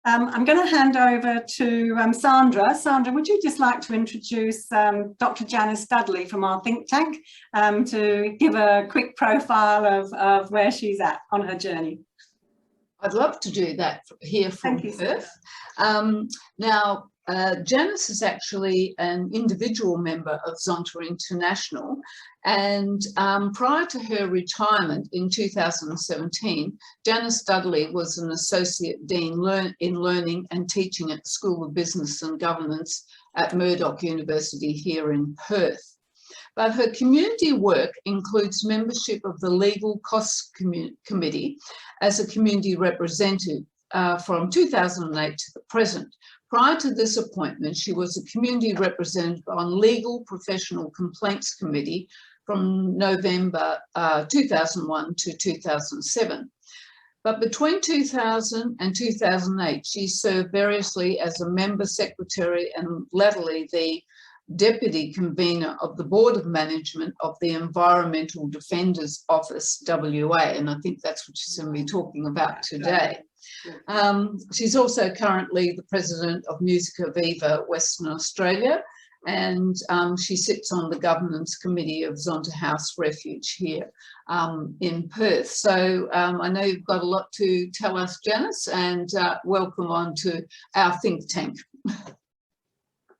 I'm going to hand over to Sandra. Sandra, would you just like to introduce Dr. Janice Dudley from our think tank to give a quick profile of where she's at on her journey? I'd love to do that here from Perth. Now, Janice is actually an individual member of Zonta International, and prior to her retirement in 2017, Janice Dudley was an Associate Dean in Learning and Teaching at the School of Business and Governance at Murdoch University here in Perth. But her community work includes membership of the Legal Costs Committee as a community representative from 2008 to the present. Prior to this appointment, she was a community representative on Legal Professional Complaints Committee from November 2001 to 2007. But between 2000 and 2008, she served variously as a member secretary and latterly the Deputy Convener of the Board of Management of the Environmental Defenders Office, WA, and I think that's what she's going to be talking about today. She's also currently the President of Musica Viva Western Australia, and she sits on the Governance Committee of Zonta House Refuge here in Perth. So I know you've got a lot to tell us, Janice, and welcome on to our think tank.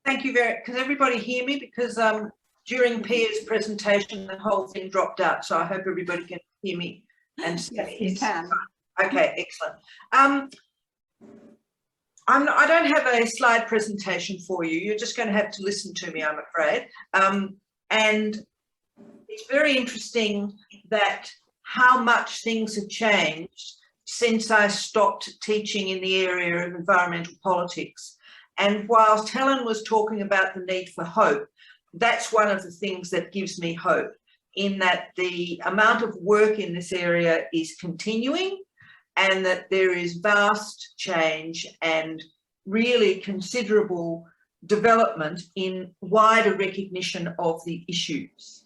Thank you can everybody hear me? Because during Pia's presentation, the whole thing dropped out. So I hope everybody can hear me and see. Yes, you can. Okay, excellent. I don't have a slide presentation for you. You're just going to have to listen to me, I'm afraid. And it's very interesting that how much things have changed since I stopped teaching in the area of environmental politics. And whilst Helen was talking about the need for hope, that's one of the things that gives me hope, in that the amount of work in this area is continuing and that there is vast change and really considerable development in wider recognition of the issues.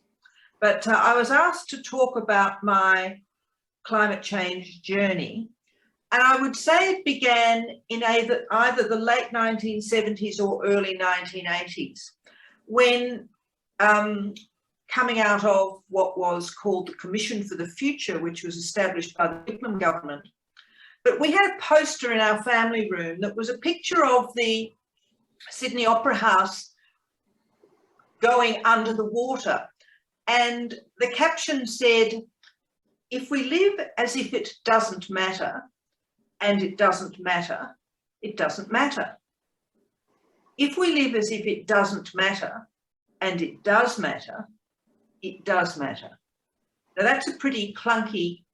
But I was asked to talk about my climate change journey. And I would say it began in either the late 1970s or early 1980s, when coming out of what was called the Commission for the Future, which was established by the Whitlam government. But we had a poster in our family room that was a picture of the Sydney Opera House going under the water. And the caption said, "If we live as if it doesn't matter, and it doesn't matter, it doesn't matter. If we live as if it doesn't matter, and it does matter, it does matter." Now that's a pretty clunky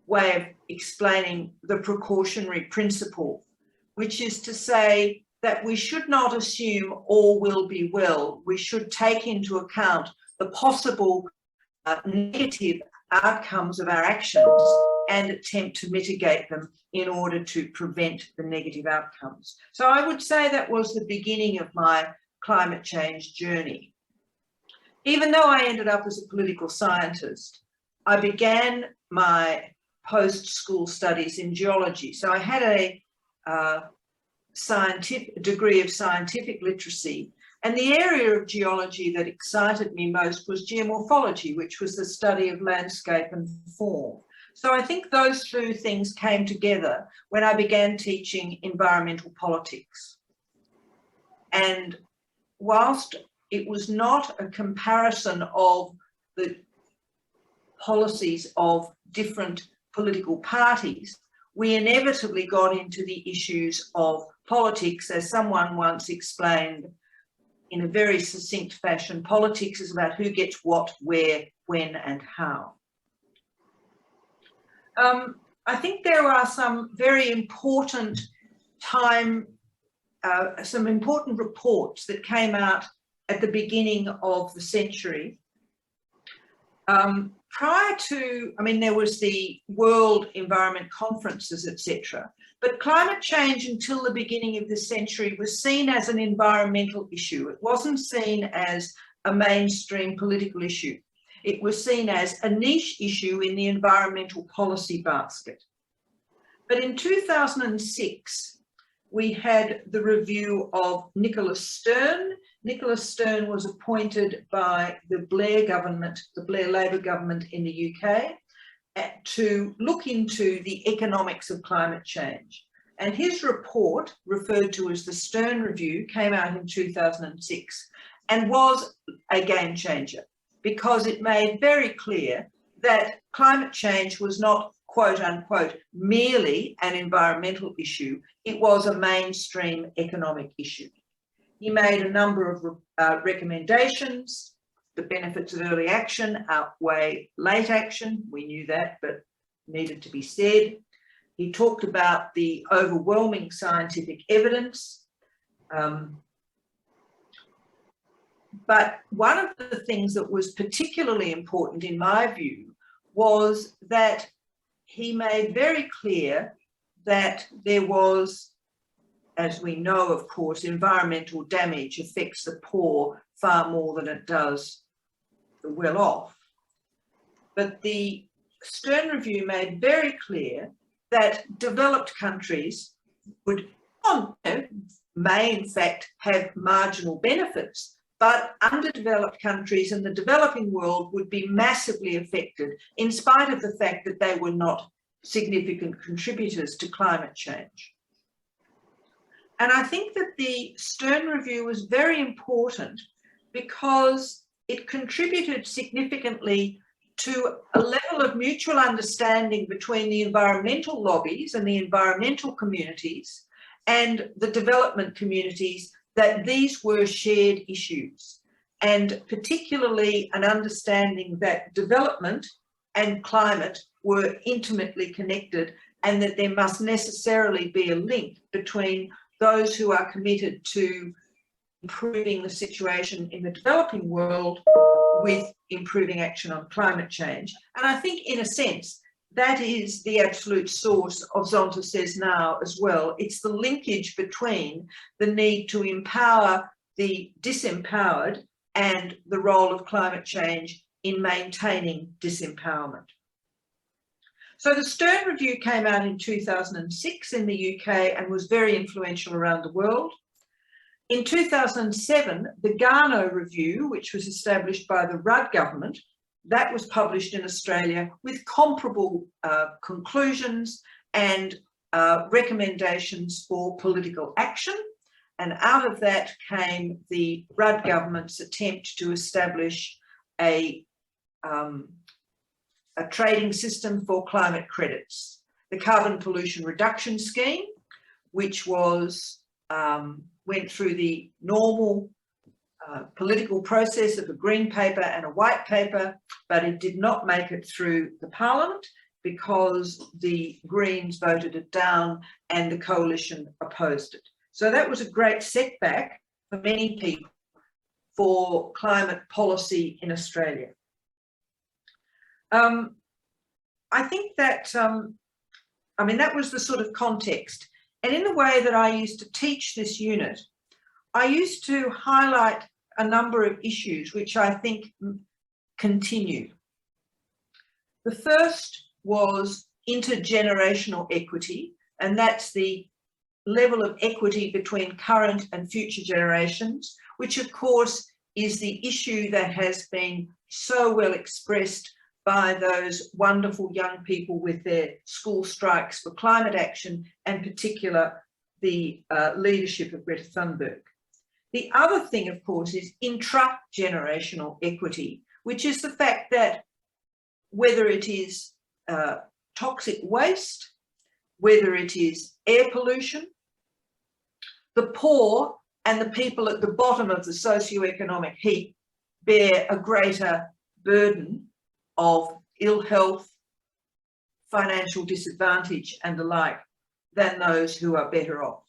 way of explaining the precautionary principle, which is to say that we should not assume all will be well. We should take into account the possible negative outcomes of our actions and attempt to mitigate them in order to prevent the negative outcomes. So I would say that was the beginning of my climate change journey. Even though I ended up as a political scientist, I began my post-school studies in geology. So I had a degree of scientific literacy, and the area of geology that excited me most was geomorphology, which was the study of landscape and form. So I think those two things came together when I began teaching environmental politics. And whilst it was not a comparison of the policies of different political parties, we inevitably got into the issues of politics. As someone once explained in a very succinct fashion, politics is about who gets what, where, when, and how. I think there are some very important some important reports that came out at the beginning of the century. Prior to, there was the World Environment Conferences, etc. But climate change until the beginning of this century was seen as an environmental issue. It wasn't seen as a mainstream political issue. It was seen as a niche issue in the environmental policy basket. But in 2006, we had the review of Nicholas Stern. Nicholas Stern was appointed by the Blair government, the Blair Labor government in the UK, to look into the economics of climate change. And his report, referred to as the Stern Review, came out in 2006 and was a game changer, because it made very clear that climate change was not, quote unquote, merely an environmental issue. It was a mainstream economic issue. He made a number of recommendations. The benefits of early action outweigh late action. We knew that, but needed to be said. He talked about the overwhelming scientific evidence. But one of the things that was particularly important in my view was that he made very clear that there was, as we know, of course, environmental damage affects the poor far more than it does the well-off. But the Stern Review made very clear that developed countries may in fact have marginal benefits, but underdeveloped countries and the developing world would be massively affected in spite of the fact that they were not significant contributors to climate change. And I think that the Stern Review was very important because it contributed significantly to a level of mutual understanding between the environmental lobbies and the environmental communities and the development communities, that these were shared issues, and particularly an understanding that development and climate were intimately connected, and that there must necessarily be a link between those who are committed to improving the situation in the developing world with improving action on climate change. And I think, in a sense, that is the absolute source of Zonta Says Now as well. It's the linkage between the need to empower the disempowered and the role of climate change in maintaining disempowerment. So the Stern Review came out in 2006 in the UK and was very influential around the world. In 2007, the Garnaut Review, which was established by the Rudd government, that was published in Australia with comparable conclusions and recommendations for political action. And out of that came the Rudd government's attempt to establish a trading system for climate credits. The Carbon Pollution Reduction Scheme, which was went through the normal political process of a green paper and a white paper, but it did not make it through the Parliament because the Greens voted it down and the coalition opposed it. So that was a great setback for many people for climate policy in Australia. I think that, that was the sort of context. And in the way that I used to teach this unit, I used to highlight a number of issues which I think continue. The first was intergenerational equity, and that's the level of equity between current and future generations, which of course is the issue that has been so well expressed by those wonderful young people with their school strikes for climate action, and particular the leadership of Greta Thunberg. The other thing, of course, is intra-generational equity, which is the fact that whether it is toxic waste, whether it is air pollution, the poor and the people at the bottom of the socioeconomic heap bear a greater burden of ill health, financial disadvantage and the like than those who are better off.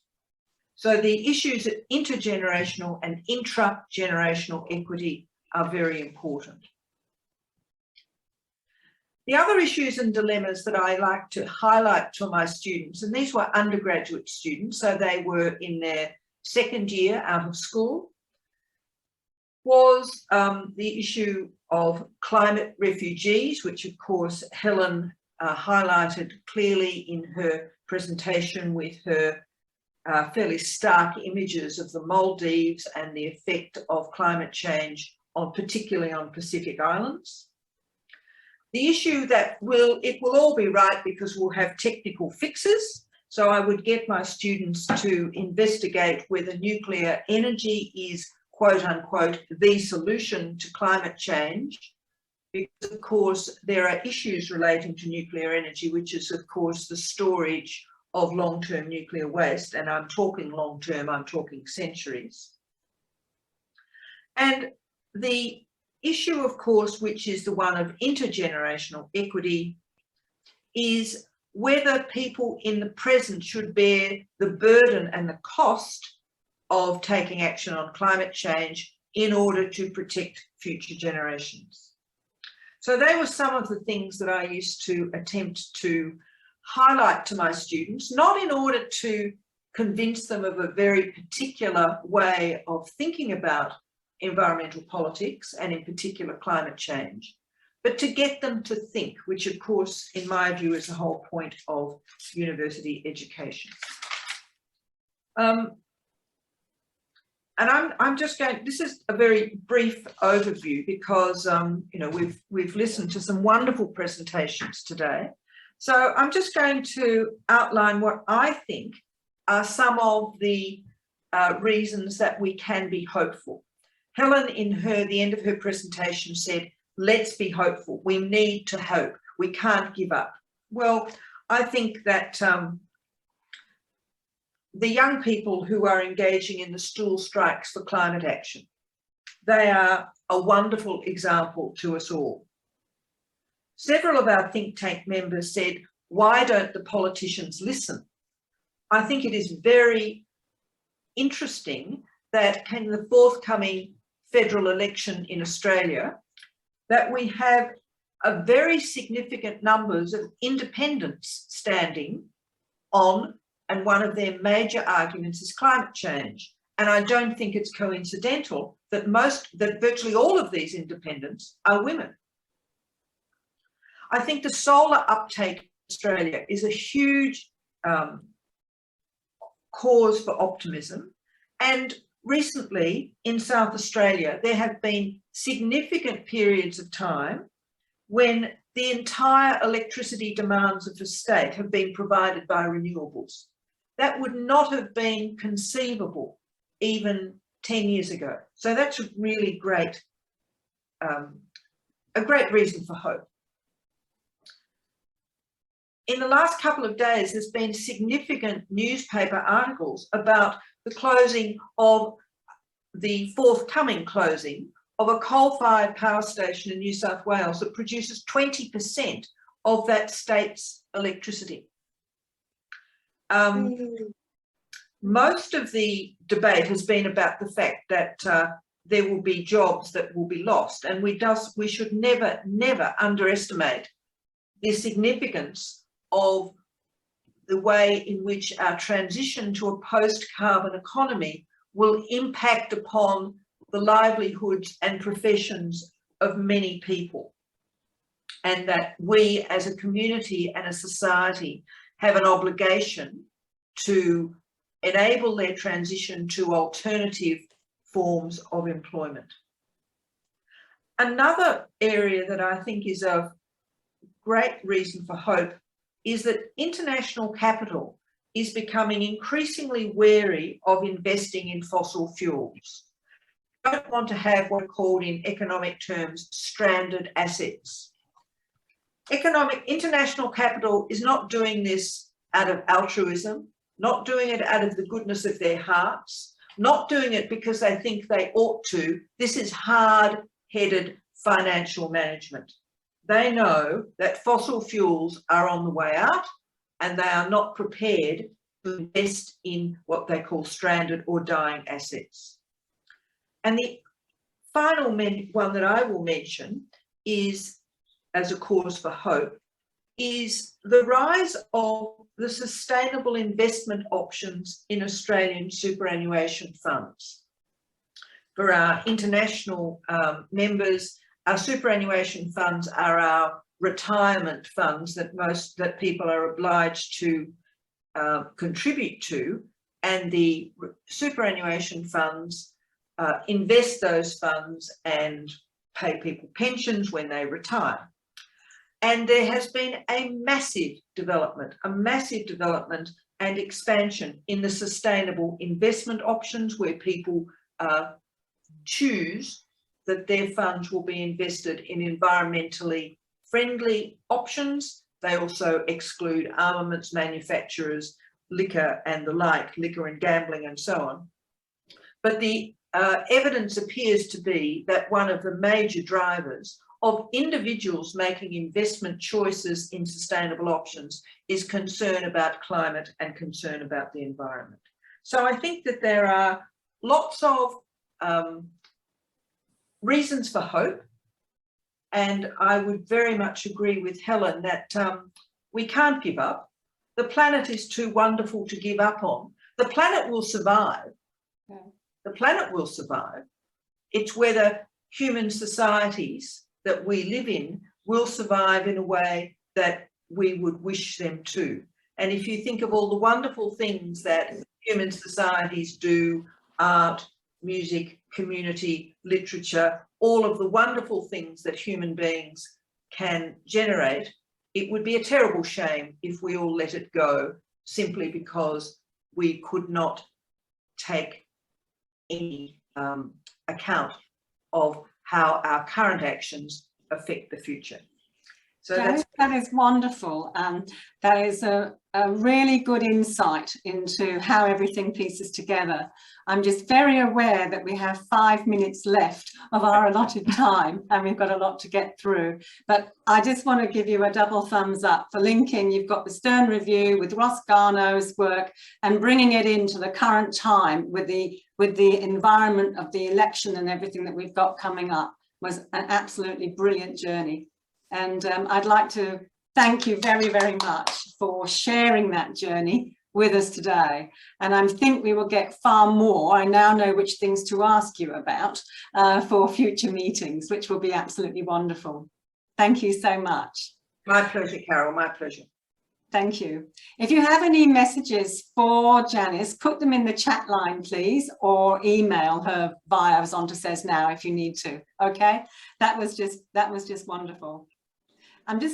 So the issues of intergenerational and intra-generational equity are very important. The other issues and dilemmas that I like to highlight to my students, and these were undergraduate students, so they were in their second year out of school, was the issue of climate refugees, which of course Helen highlighted clearly in her presentation with her fairly stark images of the Maldives and the effect of climate change particularly on Pacific Islands. The issue that it will all be right because we'll have technical fixes. So I would get my students to investigate whether nuclear energy is, quote unquote, the solution to climate change. Because of course there are issues relating to nuclear energy, which is of course the storage of long-term nuclear waste. And I'm talking long-term, I'm talking centuries. And the issue, of course, which is the one of intergenerational equity, is whether people in the present should bear the burden and the cost of taking action on climate change in order to protect future generations. So they were some of the things that I used to attempt to highlight to my students, not in order to convince them of a very particular way of thinking about environmental politics and in particular climate change, but to get them to think, which of course, in my view, is the whole point of university education. And I'm just going, this is a very brief overview because, you know, we've listened to some wonderful presentations today. So I'm just going to outline what I think are some of the reasons that we can be hopeful. Helen, in the end of her presentation, said, let's be hopeful. We need to hope. We can't give up. Well, I think that the young people who are engaging in the stool strikes for climate action, they are a wonderful example to us all. Several of our think tank members said, why don't the politicians listen? I think it is very interesting that in the forthcoming federal election in Australia, that we have a very significant numbers of independents standing on, and one of their major arguments is climate change. And I don't think it's coincidental that virtually all of these independents are women. I think the solar uptake in Australia is a huge cause for optimism. And recently in South Australia, there have been significant periods of time when the entire electricity demands of the state have been provided by renewables. That would not have been conceivable even 10 years ago. So that's a really great, a great reason for hope. In the last couple of days, there's been significant newspaper articles about the closing of the forthcoming closing of a coal-fired power station in New South Wales that produces 20% of that state's electricity. Most of the debate has been about the fact that there will be jobs that will be lost, and we should never, never underestimate the significance of the way in which our transition to a post-carbon economy will impact upon the livelihoods and professions of many people, and that we as a community and a society have an obligation to enable their transition to alternative forms of employment. Another area that I think is of great reason for hope is that international capital is becoming increasingly wary of investing in fossil fuels. We don't want to have what are called in economic terms stranded assets. International capital is not doing this out of altruism, not doing it out of the goodness of their hearts, not doing it because they think they ought to. This is hard-headed financial management. They know that fossil fuels are on the way out and they are not prepared to invest in what they call stranded or dying assets. And the final one that I will mention is, as a cause for hope, is the rise of the sustainable investment options in Australian superannuation funds. For our international members, our superannuation funds are our retirement funds that people are obliged to contribute to, and the superannuation funds invest those funds and pay people pensions when they retire. And there has been a massive development and expansion in the sustainable investment options, where people choose that their funds will be invested in environmentally friendly options. They also exclude armaments manufacturers, liquor and the like, liquor and gambling and so on. But the evidence appears to be that one of the major drivers of individuals making investment choices in sustainable options is concern about climate and concern about the environment. So I think that there are lots of reasons for hope, and I would very much agree with Helen that we can't give up. The planet is too wonderful to give up on. The planet will survive. Yeah. The planet will survive. It's whether human societies that we live in will survive in a way that we would wish them to. And if you think of all the wonderful things that human societies do, art, music, community, literature, all of the wonderful things that human beings can generate, it would be a terrible shame if we all let it go simply because we could not take any account of how our current actions affect the future. So that is wonderful. That is a really good insight into how everything pieces together. I'm just very aware that we have 5 minutes left of our allotted time, and we've got a lot to get through. But I just want to give you a double thumbs up for linking. You've got the Stern Review with Ross Garnaut's work and bringing it into the current time with the environment of the election and everything that we've got coming up. Was an absolutely brilliant journey. And I'd like to thank you very, very much for sharing that journey with us today. And I think we will get far more. I now know which things to ask you about for future meetings, which will be absolutely wonderful. Thank you so much. My pleasure, Carol, my pleasure. Thank you. If you have any messages for Janice, put them in the chat line, please, or email her via Zonta Says Now if you need to. Okay, that was just wonderful. I'm just